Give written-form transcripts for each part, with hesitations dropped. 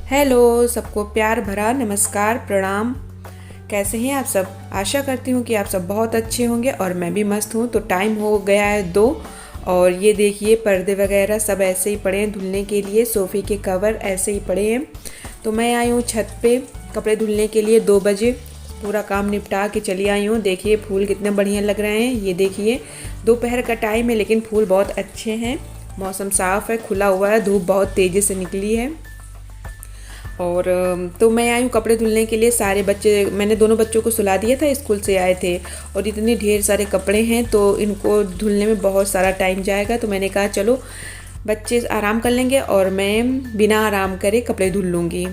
Hello, सबको प्यार भरा नमस्कार प्रणाम। कैसे हैं आप सब? आशा करती हूँ कि आप सब बहुत अच्छे होंगे और मैं भी मस्त हूँ। तो टाइम हो गया है 2 और ये देखिए पर्दे वगैरह सब ऐसे ही पड़े हैं धुलने के लिए, सोफ़े के कवर ऐसे ही पड़े हैं। तो मैं आई हूँ छत पे कपड़े धुलने के लिए 2 बजे। पूरा काम निपटा के चली आई हूँ। देखिए फूल कितने बढ़िया लग रहे हैं। ये देखिए दोपहर का टाइम है लेकिन फूल बहुत अच्छे हैं। मौसम साफ़ है, खुला हुआ है, धूप बहुत तेज़ी से निकली है। और तो मैं आई हूँ कपड़े धुलने के लिए। सारे बच्चे, मैंने दोनों बच्चों को सुला दिया था, स्कूल से आए थे और इतने ढेर सारे कपड़े हैं तो इनको धुलने में बहुत सारा टाइम जाएगा। तो मैंने कहा चलो बच्चे आराम कर लेंगे और मैं बिना आराम करे कपड़े धुल लूँगी।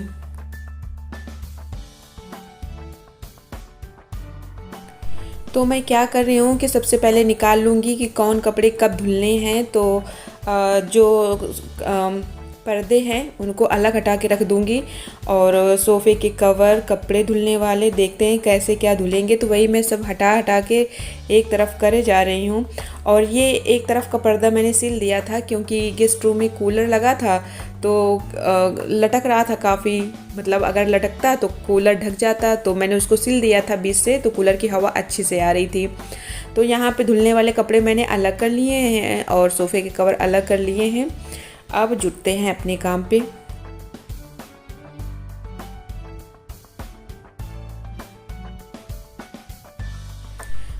तो मैं क्या कर रही हूँ कि सबसे पहले निकाल लूँगी कि कौन कपड़े कब धुलने हैं। तो जो पर्दे हैं उनको अलग हटा के रख दूँगी और सोफ़े के कवर, कपड़े धुलने वाले देखते हैं कैसे क्या धुलेंगे। तो वही मैं सब हटा हटा के एक तरफ करे जा रही हूँ। और ये एक तरफ का पर्दा मैंने सिल दिया था क्योंकि गेस्ट रूम में कूलर लगा था तो लटक रहा था काफ़ी, मतलब अगर लटकता तो कूलर ढक जाता। तो मैंने उसको सिल दिया था बीच से, तो कूलर की हवा अच्छी से आ रही थी। तो यहाँ पे धुलने वाले कपड़े मैंने अलग कर लिए हैं और सोफ़े के कवर अलग कर लिए हैं। अब जुटते हैं अपने काम पे।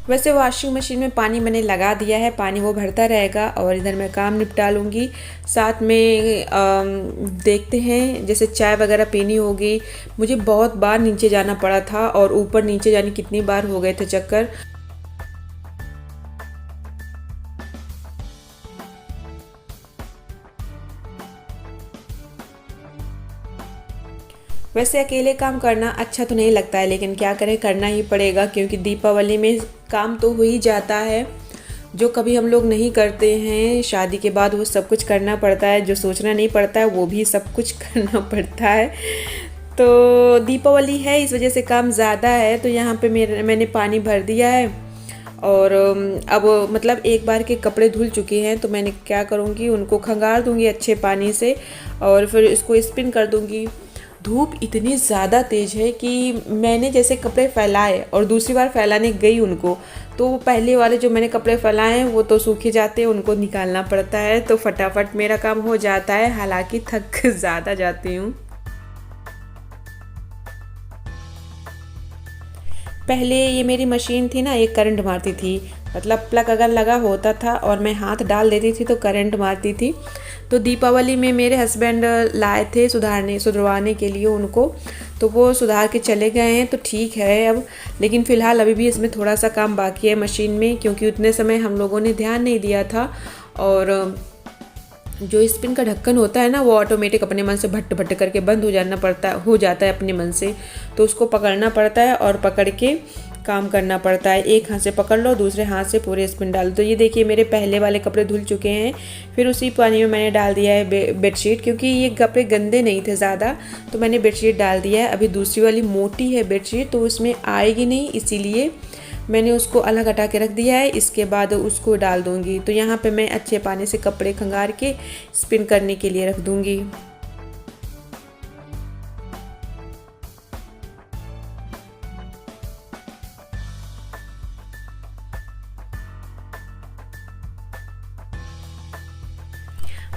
वैसे वॉशिंग मशीन में पानी मैंने लगा दिया है, पानी वो भरता रहेगा और इधर मैं काम निपटा लूँगी। साथ में देखते हैं जैसे चाय वगैरह पीनी होगी। मुझे बहुत बार नीचे जाना पड़ा था और ऊपर नीचे जाने कितनी बार हो गए थे चक्कर। वैसे अकेले काम करना अच्छा तो नहीं लगता है लेकिन क्या करें, करना ही पड़ेगा क्योंकि दीपावली में काम तो हो ही जाता है। जो कभी हम लोग नहीं करते हैं शादी के बाद वो सब कुछ करना पड़ता है, जो सोचना नहीं पड़ता है वो भी सब कुछ करना पड़ता है। तो दीपावली है इस वजह से काम ज़्यादा है। तो यहाँ पे मैंने पानी भर दिया है और अब मतलब एक बार के कपड़े धुल चुके हैं तो मैंने क्या करूँगी, उनको खंगाल दूँगी अच्छे पानी से और फिर इसको स्पिन कर दूँगी। धूप इतनी ज़्यादा तेज़ है कि मैंने जैसे कपड़े फैलाए और दूसरी बार फैलाने गई उनको, तो वो पहले वाले जो मैंने कपड़े फैलाए हैं वो तो सूखे जाते हैं, उनको निकालना पड़ता है। तो फटाफट मेरा काम हो जाता है, हालांकि थक ज़्यादा जाती हूँ। पहले ये मेरी मशीन थी ना, एक करंट मारती थी, मतलब प्लग अगर लगा होता था और मैं हाथ डाल देती थी तो करंट मारती थी। तो दीपावली में मेरे हस्बैंड लाए थे सुधरवाने के लिए उनको, तो वो सुधार के चले गए हैं तो ठीक है अब। लेकिन फ़िलहाल अभी भी इसमें थोड़ा सा काम बाकी है मशीन में, क्योंकि उतने समय हम लोगों ने ध्यान नहीं दिया था। और जो स्पिन का ढक्कन होता है ना वो ऑटोमेटिक अपने मन से भट्ट भट्ट करके बंद हो जाता है अपने मन से। तो उसको पकड़ना पड़ता है और पकड़ के काम करना पड़ता है। एक हाथ से पकड़ लो, दूसरे हाथ से पूरे स्पिन डालो। तो ये देखिए मेरे पहले वाले कपड़े धुल चुके हैं। फिर उसी पानी में मैंने डाल दिया है बेडशीट, क्योंकि ये कपड़े गंदे नहीं थे ज़्यादा, तो मैंने बेडशीट डाल दिया है। अभी दूसरी वाली मोटी है बेडशीट तो उसमें आएगी नहीं, इसीलिए मैंने उसको अलग हटा के रख दिया है। इसके बाद उसको डाल दूँगी। तो यहाँ पे मैं अच्छे पानी से कपड़े खंगार के स्पिन करने के लिए रख दूँगी।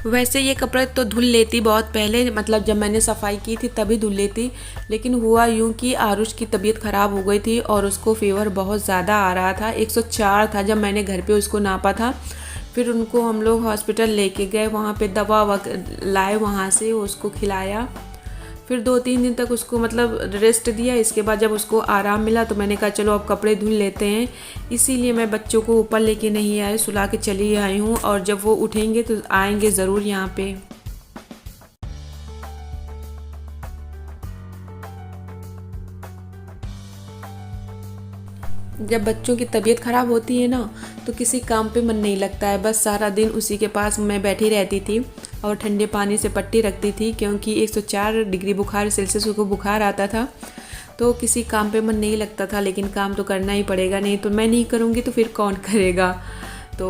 वैसे ये कपड़े तो धुल लेती बहुत पहले, मतलब जब मैंने सफाई की थी तभी धुल लेती। लेकिन हुआ यूँ कि आरुष की तबीयत ख़राब हो गई थी और उसको फीवर बहुत ज़्यादा आ रहा था, 104 था जब मैंने घर पे उसको नापा था। फिर उनको हम लोग हॉस्पिटल लेके गए, वहाँ पे दवा लाए, वहाँ से उसको खिलाया। फिर 2-3 दिन तक उसको मतलब रेस्ट दिया। इसके बाद जब उसको आराम मिला तो मैंने कहा चलो अब कपड़े धुल लेते हैं। इसीलिए मैं बच्चों को ऊपर लेके नहीं आई, सुला के चली आई हूँ और जब वो उठेंगे तो आएंगे ज़रूर यहाँ पे। जब बच्चों की तबीयत ख़राब होती है ना तो किसी काम पे मन नहीं लगता है, बस सारा दिन उसी के पास मैं बैठी रहती थी और ठंडे पानी से पट्टी रखती थी, क्योंकि 104 डिग्री बुखार सेल्सियस को बुखार आता था। तो किसी काम पे मन नहीं लगता था, लेकिन काम तो करना ही पड़ेगा, नहीं तो मैं नहीं करूँगी तो फिर कौन करेगा। तो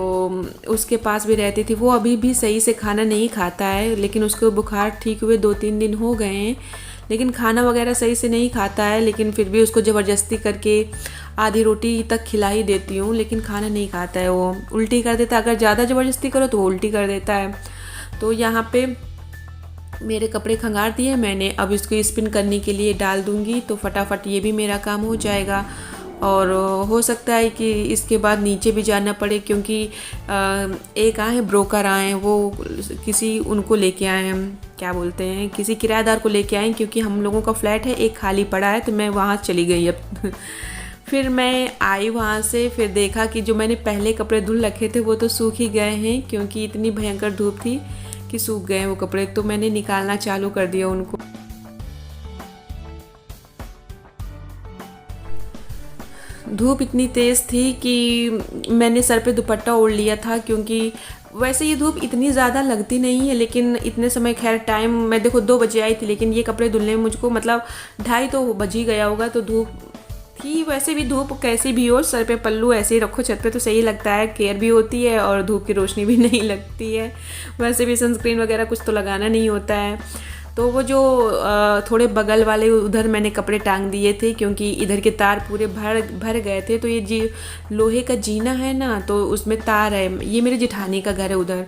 उसके पास भी रहती थी। वो अभी भी सही से खाना नहीं खाता है, लेकिन उसको बुखार ठीक हुए 2-3 दिन हो गए हैं, लेकिन खाना वगैरह सही से नहीं खाता है। लेकिन फिर भी उसको ज़बरदस्ती करके आधी रोटी तक खिला ही देती हूँ, लेकिन खाना नहीं खाता है। वो उल्टी कर देता है, अगर ज़्यादा ज़बरदस्ती करो तो वो उल्टी कर देता है। तो यहाँ पे मेरे कपड़े खंगार दिए मैंने, अब इसको स्पिन करने के लिए डाल दूँगी तो फटाफट ये भी मेरा काम हो जाएगा। और हो सकता है कि इसके बाद नीचे भी जाना पड़े, क्योंकि एक आए हैं ब्रोकर आए हैं, वो किसी उनको लेके आए हैं, क्या बोलते हैं, किसी किराएदार को लेके आए हैं, क्योंकि हम लोगों का फ्लैट है, एक खाली पड़ा है, तो मैं वहाँ चली गई अब। फिर मैं आई वहाँ से, फिर देखा कि जो मैंने पहले कपड़े धुल रखे थे वो तो सूख ही गए हैं, क्योंकि इतनी भयंकर धूप थी कि सूख गए वो कपड़े। तो मैंने निकालना चालू कर दिया उनको। धूप इतनी तेज़ थी कि मैंने सर पे दुपट्टा ओढ़ लिया था, क्योंकि वैसे ये धूप इतनी ज़्यादा लगती नहीं है, लेकिन इतने समय खैर टाइम मैं देखो 2 बजे आई थी, लेकिन ये कपड़े धुलने में मुझको मतलब 2:30 तो बज ही गया होगा। तो धूप थी, वैसे भी धूप कैसी भी हो, सर पे पल्लू ऐसे ही रखो छत पे तो सही लगता है, केयर भी होती है और धूप की रोशनी भी नहीं लगती है। वैसे भी सनस्क्रीन वगैरह कुछ तो लगाना नहीं होता है। तो वो जो थोड़े बगल वाले उधर मैंने कपड़े टांग दिए थे, क्योंकि इधर के तार पूरे भर गए थे। तो ये जी लोहे का जीना है ना, तो उसमें तार है, ये मेरे जेठानी का घर है उधर,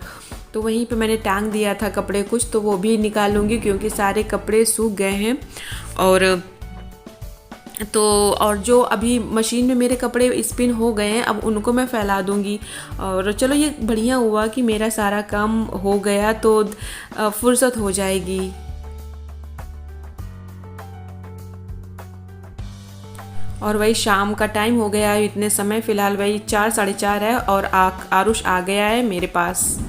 तो वहीं पे मैंने टांग दिया था कपड़े कुछ, तो वो भी निकालूंगी क्योंकि सारे कपड़े सूख गए हैं। और जो अभी मशीन में मेरे कपड़े स्पिन हो गए हैं, अब उनको मैं फैला दूंगी। और चलो ये बढ़िया हुआ कि मेरा सारा काम हो गया, तो फुर्सत हो जाएगी। और वही शाम का टाइम हो गया है, इतने समय फ़िलहाल वही 4-4:30 है, और आरुष आ गया है मेरे पास।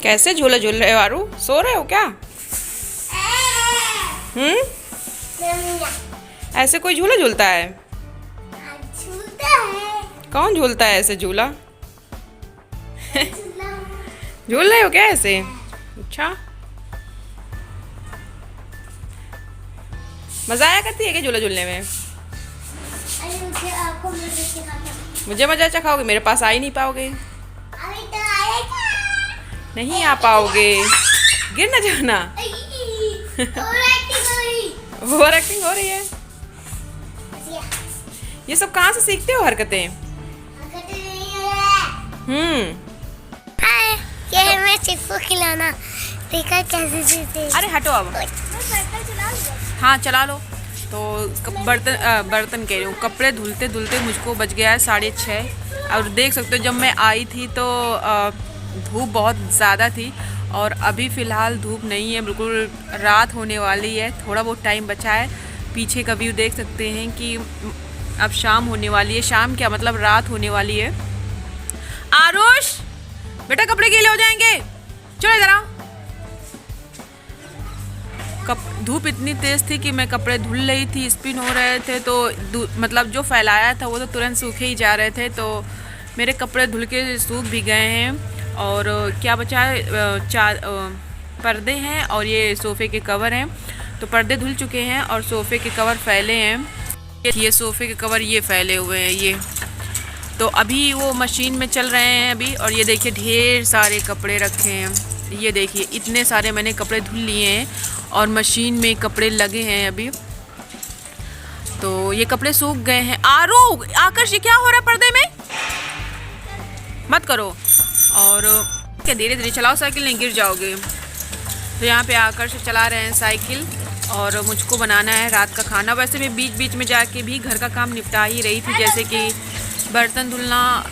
कैसे झूला झूल रहे हो आरू, सो रहे हो क्या? ऐसे कोई झूला झूलता है? झूलता है। कौन झूलता है ऐसे झूला? झूल रहे हो क्या ऐसे? अच्छा, मजा आया करती है क्या झूला झूलने में? मुझे मजा चखाओगे, मेरे पास आ ही नहीं पाओगे। नहीं आ पाओगे, गिर ना जाना। ओवर एक्टिंग हो रही है। ये सब कहाँ से सीखते हो हरकतें? ये है मैं चिक्कू खिलाना, देखा कैसे जीते। अरे हटो अब। हाँ चला लो। तो बर्तन कह रही हूँ, कपड़े धुलते धुलते मुझको बज गया है 6:30। और देख सकते हो जब मैं आई थी तो धूप बहुत ज़्यादा थी, और अभी फ़िलहाल धूप नहीं है, बिल्कुल रात होने वाली है, थोड़ा बहुत टाइम बचा है। पीछे का व्यू देख सकते हैं कि अब शाम होने वाली है, शाम क्या मतलब रात होने वाली है। आरुष बेटा कपड़े गीले हो जाएंगे, चलो इधर आओ। धूप इतनी तेज़ थी कि मैं कपड़े धुल रही थी, स्पिन हो रहे थे, तो मतलब जो फैलाया था वो तो तुरंत सूखे ही जा रहे थे। तो मेरे कपड़े धुल के सूख भी गए हैं। और क्या बचा है, 4 पर्दे हैं और ये सोफ़े के कवर हैं। तो पर्दे धुल चुके हैं और सोफ़े के कवर फैले हैं। ये सोफ़े के कवर ये फैले हुए हैं ये। तो अभी वो मशीन में चल रहे हैं अभी। और ये देखिए ढेर सारे कपड़े रखे हैं, ये देखिए इतने सारे मैंने कपड़े धुल लिए हैं और मशीन में कपड़े लगे हैं अभी। तो ये कपड़े सूख गए हैं। आरू आकर्ष ये क्या हो रहा है पर्दे में, मत करो। और क्या धीरे धीरे चलाओ, साइकिल नहीं गिर जाओगे। तो यहाँ पे आकर्ष चला रहे हैं साइकिल, और मुझको बनाना है रात का खाना। वैसे मैं बीच बीच में जाके भी घर का काम निपटा ही रही थी, जैसे कि बर्तन धुलना,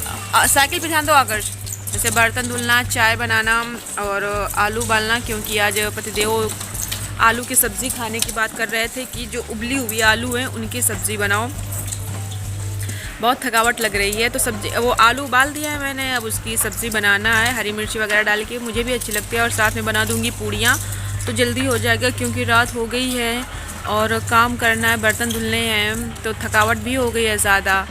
साइकिल पे ध्यान दो आकर्ष, जैसे बर्तन धुलना, चाय बनाना और आलू उबालना, क्योंकि आज पतिदेव आलू की सब्ज़ी खाने की बात कर रहे थे कि जो उबली हुई आलू हैं उनकी सब्ज़ी बनाओ। बहुत थकावट लग रही है, तो सब्जी वो आलू उबाल दिया है मैंने, अब उसकी सब्ज़ी बनाना है हरी मिर्ची वगैरह डाल के। मुझे भी अच्छी लगती है, और साथ में बना दूँगी पूड़ियाँ, तो जल्दी हो जाएगा क्योंकि रात हो गई है और काम करना है, बर्तन धुलने हैं, तो थकावट भी हो गई है ज़्यादा।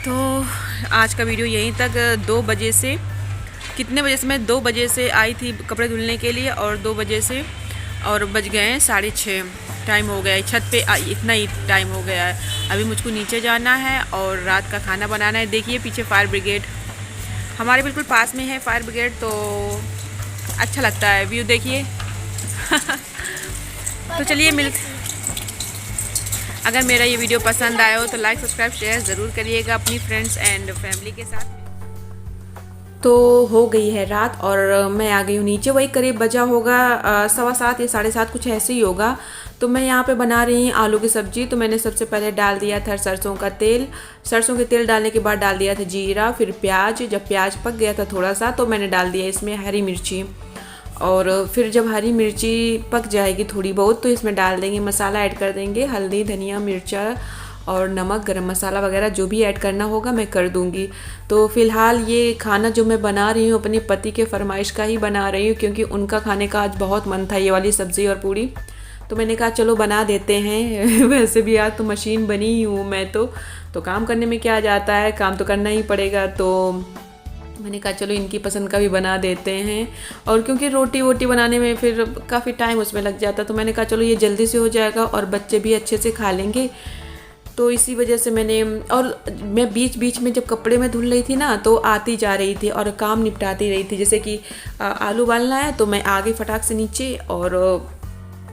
तो आज का वीडियो यहीं तक। 2 बजे से, कितने बजे से, मैं 2 बजे से आई थी कपड़े धुलने के लिए, और 2 बजे से और बज गए हैं 6:30 टाइम हो गया है। छत पे इतना ही टाइम हो गया है। अभी मुझको नीचे जाना है और रात का खाना बनाना है। देखिए पीछे फायर ब्रिगेड हमारे बिल्कुल पास में है फायर ब्रिगेड, तो अच्छा लगता है व्यू देखिए। तो चलिए अगर मेरा ये वीडियो पसंद आया हो तो लाइक सब्सक्राइब शेयर ज़रूर करिएगा अपनी फ्रेंड्स एंड फैमिली के साथ। तो हो गई है रात और मैं आ गई हूँ नीचे। वही करीब बजा होगा 7:15 या 7:30 कुछ ऐसे ही होगा। तो मैं यहाँ पे बना रही हूँ आलू की सब्ज़ी। तो मैंने सबसे पहले डाल दिया था सरसों का तेल। सरसों के तेल डालने के बाद डाल दिया था जीरा, फिर प्याज। जब प्याज पक गया था थोड़ा सा तो मैंने डाल दिया इसमें हरी मिर्ची। और फिर जब हरी मिर्ची पक जाएगी थोड़ी बहुत तो इसमें डाल देंगे मसाला, ऐड कर देंगे हल्दी, धनिया, मिर्चा और नमक, गरम मसाला वगैरह जो भी ऐड करना होगा मैं कर दूंगी। तो फ़िलहाल ये खाना जो मैं बना रही हूँ अपने पति के फरमाइश का ही बना रही हूँ, क्योंकि उनका खाने का आज बहुत मन था ये वाली सब्ज़ी और पूड़ी। तो मैंने कहा चलो बना देते हैं। वैसे भी आज तो मशीन बनी ही हूँ मैं, तो काम करने में क्या जाता है, काम तो करना ही पड़ेगा। तो मैंने कहा चलो इनकी पसंद का भी बना देते हैं। और क्योंकि रोटी वोटी बनाने में फिर काफ़ी टाइम उसमें लग जाता, तो मैंने कहा चलो ये जल्दी से हो जाएगा और बच्चे भी अच्छे से खा लेंगे। तो इसी वजह से मैं बीच बीच में जब कपड़े में धुल रही थी ना तो आती जा रही थी और काम निपटाती रही थी। जैसे कि आलू उबालना है तो मैं आ गई फटाक से नीचे और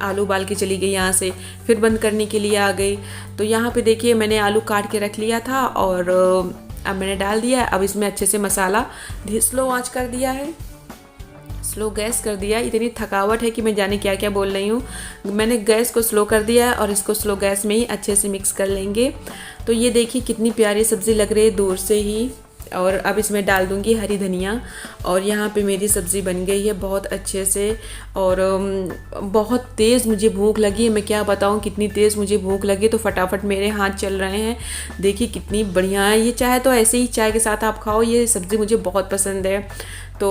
आलू उबाल के चली गई यहाँ से, फिर बंद करने के लिए आ गई। तो यहाँ पे देखिए मैंने आलू काट के रख लिया था और अब मैंने डाल दिया है। अब इसमें अच्छे से मसाला स्लो आंच कर दिया है, स्लो गैस कर दिया। इतनी थकावट है कि मैं जाने क्या क्या बोल रही हूँ। मैंने गैस को स्लो कर दिया है और इसको स्लो गैस में ही अच्छे से मिक्स कर लेंगे। तो ये देखिए कितनी प्यारी सब्ज़ी लग रही है दूर से ही। और अब इसमें डाल दूंगी हरी धनिया। और यहाँ पे मेरी सब्ज़ी बन गई है बहुत अच्छे से। और बहुत तेज़ मुझे भूख लगी है, मैं क्या बताऊँ कितनी तेज़ मुझे भूख लगी। तो फटाफट मेरे हाथ चल रहे हैं, देखिए कितनी बढ़िया है। ये चाहे तो ऐसे ही चाय के साथ आप खाओ, ये सब्ज़ी मुझे बहुत पसंद है। तो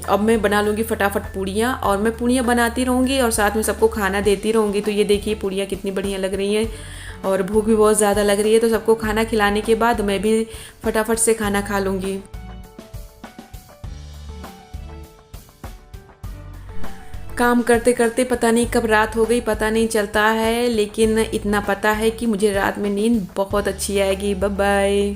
अब मैं बना लूँगी फटाफट पूड़ियाँ, और मैं पूड़ियाँ बनाती रहूँगी और साथ में सबको खाना देती रहूँगी। तो ये देखिए पूड़ियाँ कितनी बढ़िया लग रही हैं और भूख भी बहुत ज़्यादा लग रही है। तो सबको खाना खिलाने के बाद मैं भी फटाफट से खाना खा लूँगी। काम करते करते पता नहीं कब रात हो गई, पता नहीं चलता है, लेकिन इतना पता है कि मुझे रात में नींद बहुत अच्छी आएगी। Bye bye.